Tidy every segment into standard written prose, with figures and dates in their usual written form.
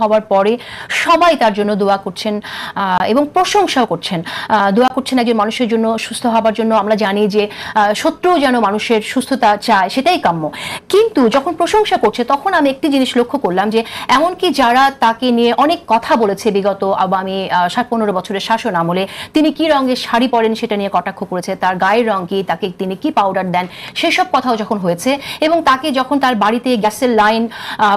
হওয়ার পরে সবাই তার জন্য দোয়া করছেন এবং প্রশংসাও করছেন। দোয়া করছেন একজন মানুষের জন্য সুস্থ হবার জন্য। আমরা জানি যে শত্রুও যেন মানুষের সুস্থতা চায়, সেটাই কাম্য। কিন্তু যখন প্রশংসা করছে তখন আমি একটি জিনিস লক্ষ্য করলাম যে এমনকি যারা তাকে নিয়ে অনেক কথা বলেছে বিগত আগামী 15 বছরের শাসন আমলে, তিনি কি রঙের শাড়ি পরেন সেটা নিয়ে কটাক্ষ করেছে, তার গায়ের রং কি, তাকে তিনি কি পাউডার দেন, সেসব কথাও যখন হয়েছে এবং তাকে যখন তার বাড়িতে গ্যাসের লাইন,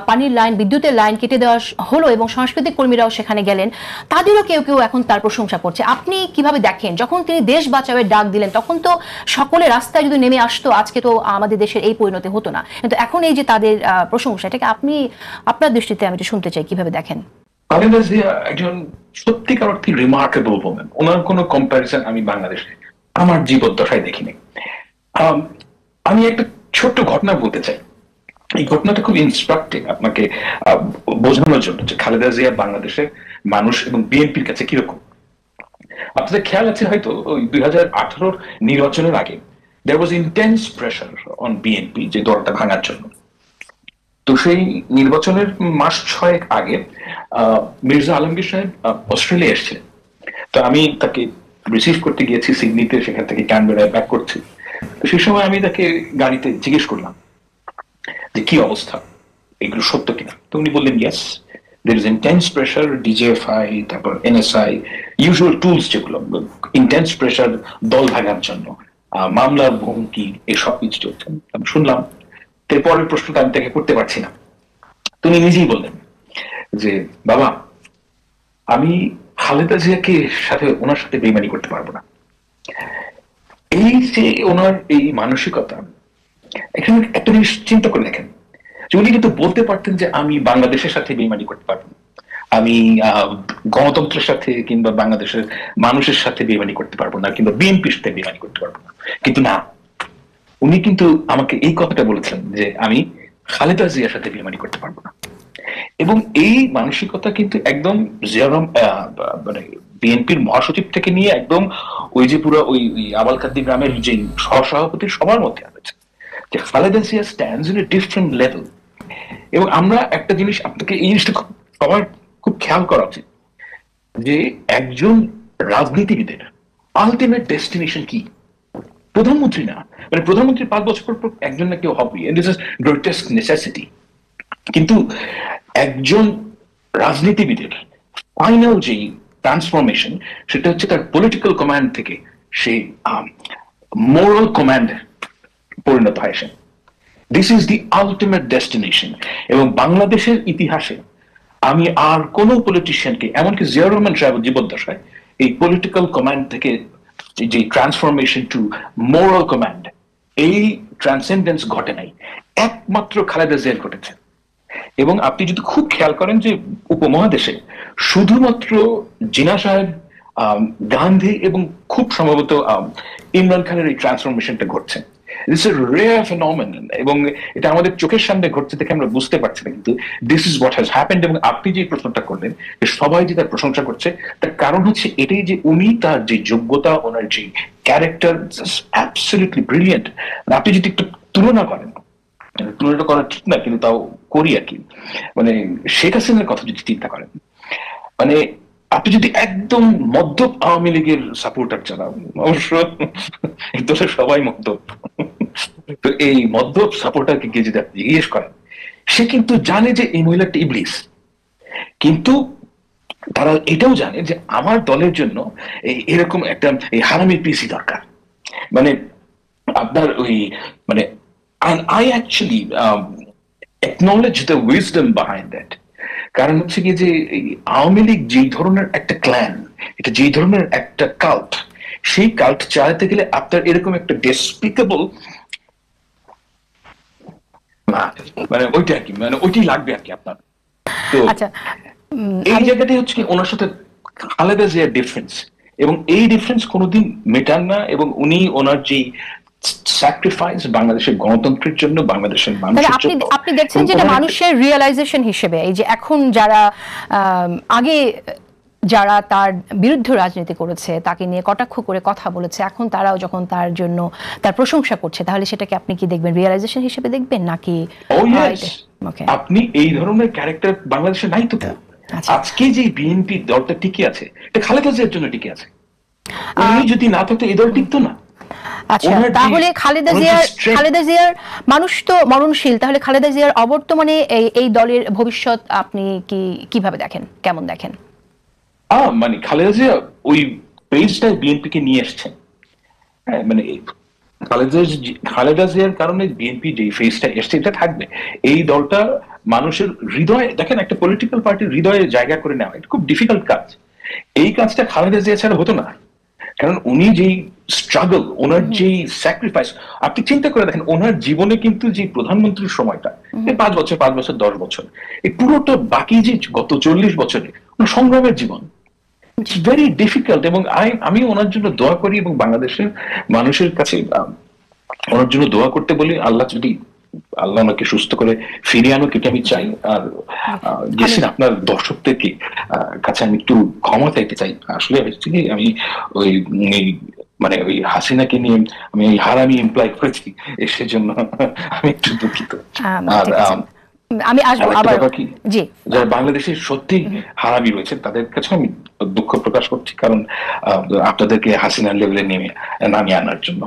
পানির লাইন, বিদ্যুতের লাইন কেটে দেওয়া হলো এবং সাংস্কৃতিক কর্মীরাও সেখানে গেলেন, তাদেরও কেউ কেউ এখন তার প্রশংসা করছে। আপনি কিভাবে দেখেন, যখন তিনি দেশ বাঁচাওয়ের ডাক দিলেন তখন তো সকলে রাস্তায় যদি নেমে আসতো আজকে তো আমাদের দেশের এই পরিণতি হতো না, কিন্তু এখন এই যে তাদের প্রশংসা, এটাকে আপনি আপনার দৃষ্টিতে আমি একটু শুনতে চাই কিভাবে দেখেন। খালেদা জিয়া একজন সত্যিকার অর্থে রিমার্কেবল ওম্যান। ওনার কোনো কম্প্যারিজন আমি বাংলাদেশে আমার জীবদ্দশায় দেখিনি। আমি একটা ছোট্ট ঘটনা বলতে চাই। এই ঘটনাটা খুব ইন্সট্রাক্টিভ আপনাকে বোঝানোর জন্য যে খালেদা জিয়া বাংলাদেশের মানুষ এবং বিএনপির কাছে কিরকম। আপনাদের খেয়াল আছে হয়তো ওই 2018 নির্বাচনের আগে there was intense pressure on BNP যে দলটা ভাঙার জন্য। তো সেই নির্বাচনের মাস 6 আগে মির্জা আলমগীর সাহেব অস্ট্রেলিয়া এসেছিলেন। তো আমি তাকে রিসিভ করতে গিয়েছি সিডনিতে, সেখান থেকে ক্যানবেরায় ব্যাক করছি। তো সেই সময় আমি তাকে গাড়িতে জিজ্ঞেস করলাম যে কি অবস্থা, এগুলো সত্য কিনা। তো উনি বললেন yes, there is intense pressure, DGFI, তারপর এনএসআই, ইউজুয়াল টুলস যেগুলো ইন্টেন্স প্রেশার দল ভাঙার জন্য, মামলার হুমকি, এসব কিছু চলছে। আমি শুনলাম। এরপরের প্রশ্নটা আমি তাকে করতে পারছি না। তুমি নিজেই বললেন যে বাবা, আমি খালেদা জিয়াকে ওনার সাথে বেইমানি করতে পারবো না। এই যে ওনার এই মানসিকতা, এখানে একটা জিনিস চিন্তা করে দেখেন যে উনি কিন্তু বলতে পারতেন যে আমি বাংলাদেশের সাথে বেইমানি করতে পারবো না, আমি গণতন্ত্রের সাথে কিংবা বাংলাদেশের মানুষের সাথে বেইমানি করতে পারবো না, কিংবা বিএনপির সাথে বেইমানি করতে পারবো না। কিন্তু না, উনি কিন্তু আমাকে এই কথাটা বলেছেন যে আমি খালেদা জিয়ার সাথে বেইমানি করতে পারবো না। এবং এই মানসিকতা কিন্তু একদম মানে বিএনপির মহাসচিব থেকে নিয়ে একদম ওই যে পুরো ওই আবালকান্দি গ্রামের যে সহসভাপতির সবার মধ্যে আছে যে Khaleda Zia stands in a different level. এবং আমরা একটা জিনিস, আপনাকে এই জিনিসটা সবার খুব খেয়াল করা উচিত যে একজন রাজনীতিবিদের আলটিমেট ডেস্টিনেশন কি? প্রধানমন্ত্রী না। মানে প্রধানমন্ত্রী 5 বছর পর একজন না কেউ হবে, and this is greatest necessity. কিন্তু একজন রাজনীতিবিদের ফাইনাল যে ট্রান্সফরমেশন, সেটা হচ্ছে তার পলিটিক্যাল কমান্ড থেকে সে মোরাল কমান্ড পরিণত হয়। Say this is the ultimate destination. এবং বাংলাদেশের ইতিহাসে আমি আর কোন পলিটিশিয়ানকে, এমনকি জিয়া রহমান সাহেব জীবদ্দশায়, এই পলিটিক্যাল কমান্ড থেকে যে ট্রান্সফরমেশন টু মোরাল কমান্ড, এই ট্রান্সেন্ডেন্স ঘটে নাই, একমাত্র খালেদা জিয়ার ঘটেছে। এবং আপনি যদি খুব খেয়াল করেন যে উপমহাদেশে শুধুমাত্র জিনা সাহেব, গান্ধী এবং খুব সম্ভবত ইমরান খানের এই ট্রান্সফরমেশনটা ঘটছে। দিস ইজ রেয়ার ফেনোমেনন এবং এটা আমাদের চোখের সামনে ঘটছে দেখে আমরা বুঝতে পারছি না, কিন্তু this is what has happened. এবং আপনি যে প্রশ্নটা করলেন যে সবাই যে তার প্রশংসা করছে, তার কারণ হচ্ছে এটাই যে উনি তার যে যোগ্যতা, ওনার যে ক্যারেক্টার, অ্যাবসলিউটলি ব্রিলিয়েন্ট। আপনি যদি একটু তুলনা করেন, তুলনাটা করা ঠিক না কিন্তু তাও করি আর কি, মানে শেখ হাসিনার কথা যদি চিন্তা করেন, মানে আপনি যদি একদম মদ্যপ আওয়ামী লীগের সাপোর্টার চালান, অবশ্য দোষের সবাই মদ্যপ, তো এই মদ্যপ সাপোর্টারকে গিয়ে যদি আপনি জিজ্ঞেস করেন, সে কিন্তু জানে যে এই মহিলাটা ইবলিস, কিন্তু তারা এটাও জানে যে আমার দলের জন্য এরকম একটা এই হারামির পিসি দরকার। মানে আপনার ওই মানে and I actually acknowledge the wisdom behind that. কারণ হচ্ছে কি যে আওয়ামী লীগ যেই ধরনের একটা ক্ল্যান, এটা যেই ধরনের একটা কাল্ট, সেই কাল্ট চালাতে গেলে আপনার এরকম একটা ডেসপিকেবল, মানে ওইটা আর কি, মানে ওইটাই লাগবে আর কি আপনার। তো এই জায়গাটাই হচ্ছে কি ওনার সাথে খালেদা জিয়ার ডিফারেন্স, এবং এই ডিফারেন্স কোনোদিন মেটান না। এবং উনি ওনার যে স্যাক্রিফাইস বাংলাদেশের গণতন্ত্রের জন্য, বাংলাদেশের মানুষের জন্য, আপনি দেখছেন যে এটা মানুষের রিয়েলাইজেশন হিসেবে, এই যে এখন যারা আগে যারা তার বিরুদ্ধে রাজনীতি করেছে, তাকে নিয়ে কটাক্ষ করে কথা বলেছে, এখন তারাও যখন তার জন্য তার প্রশংসা করছে, তাহলে সেটাকে আপনি কি দেখবেন, রিয়েলাইজেশন হিসেবে দেখবেন নাকি? আপনি এই ধরনের ক্যারেক্টার বাংলাদেশে নাই তো। আচ্ছা। আজকে যে বিএনপি দলটা টিকে আছে এটা খালেদা জিয়ার জন্য টিকে আছে। উনি যদি না থাকতো এই দল টিকতো না। আচ্ছা, ওনার যে তাহলে খালেদা ওনার যে জিয়ার strength, খালেদা জিয়ার মানুষ তো মরণশীল, তাহলে খালেদা জিয়ার অবর্তমানে এই দলের ভবিষ্যৎ আপনি কিভাবে দেখেন, কেমন দেখেন? মানে খালেদা জিয়া ওই পেজটা বিএনপি কে নিয়ে এসছেন। হ্যাঁ, মানে খালেদা জিয়ার কারণে বিএনপি যে ফেজটা এসছে এটা থাকবে। এই দলটা মানুষের হৃদয়ে, দেখেন একটা পলিটিক্যাল পার্টির হৃদয়ে জায়গা করে নেওয়া এটা খুব ডিফিকাল্ট কাজ। এই কাজটা খালেদা জিয়া ছাড়া হতো না। কারণ উনি যেই স্ট্রাগল, ওনার যেই স্যাক্রিফাইস, আপনি চিন্তা করে দেখেন ওনার জীবনে কিন্তু যে প্রধানমন্ত্রীর সময়টা, এই 5 বছর 5 বছর 10 বছর, এই পুরোটা বাকি যে গত 40 বছরে ওনার সংগ্রামের জীবন, ইটস ভেরি ডিফিকাল্ট। এবং আমি ওনার জন্য দোয়া করি এবং বাংলাদেশের মানুষের কাছে ওনার জন্য দোয়া করতে বলি। আল্লাহ ওনাকে সুস্থ করে ফিরিয়ে আনুক, এটা আমি চাই। আর জেসিন, আপনার দর্শকদেরকে কাছে আমি একটু ক্ষমা চাইতে চাই। আসলে আমি ওই মানে ওই হাসিনাকে নিয়ে আমি এই হারামি ইমপ্লাই করেছি, সেজন্য আমি একটু দুঃখিত। আর ঠিক আছে, আমি আসবো আরেকটা আবার। ব্যাপার কি, জি, যারা বাংলাদেশে সত্যি হারামি রয়েছে তাদের কাছে আমি দুঃখ প্রকাশ করছি, কারণ আপনাদেরকে হাসিনার লেভেলে নামিয়ে আনার জন্য।